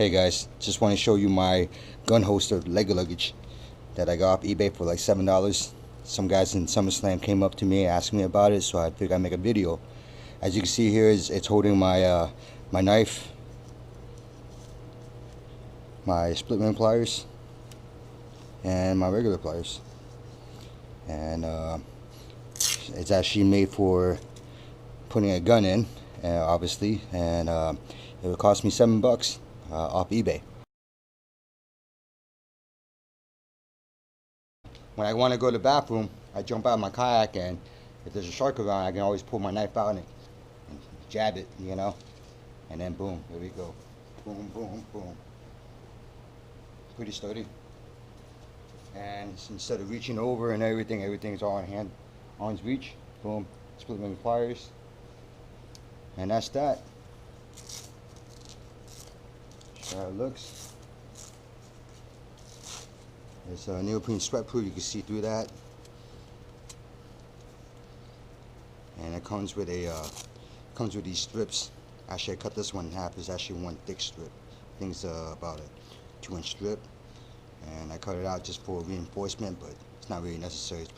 Hey guys, just want to show you my gun holster leg luggage that I got off eBay for like $7. Some guys in SummerSlam came up to me asking me about it, so I figured I'd make a video. As you can see here, it's holding my my knife, my split ring pliers, and my regular pliers. And it's actually made for putting a gun in, obviously, and it would cost me $7 off eBay. When I want to go to the bathroom, I jump out of my kayak, and if there's a shark around, I can always pull my knife out and jab it, you know, and then boom, here we go. Boom, boom, boom. Pretty sturdy. And instead of reaching over and everything's all in hand, arm's reach. Boom, split ring pliers. And that's that. That's how it looks. It's a neoprene sweat proof, you can see through that. And it comes with these strips. Actually, I cut this one in half. It's actually one thick strip. I think it's about a 2-inch strip. And I cut it out just for reinforcement, but it's not really necessary. It's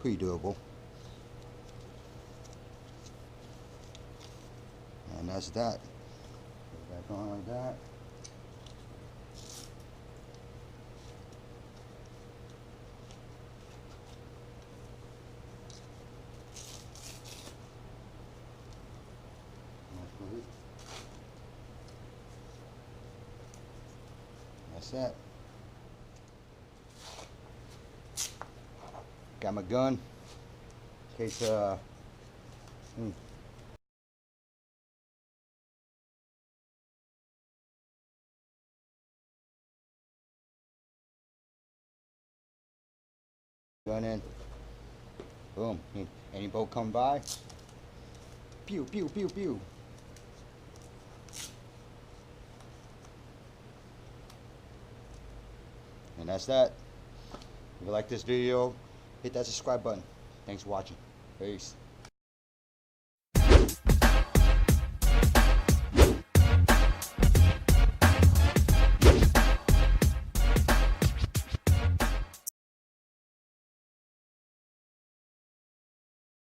pretty durable. And that's that. Put it back on like that. That's that. Got my gun in case gun in. Boom. Any boat come by? Pew pew pew pew. And that's that. If you like this video, hit that subscribe button. Thanks for watching. Peace.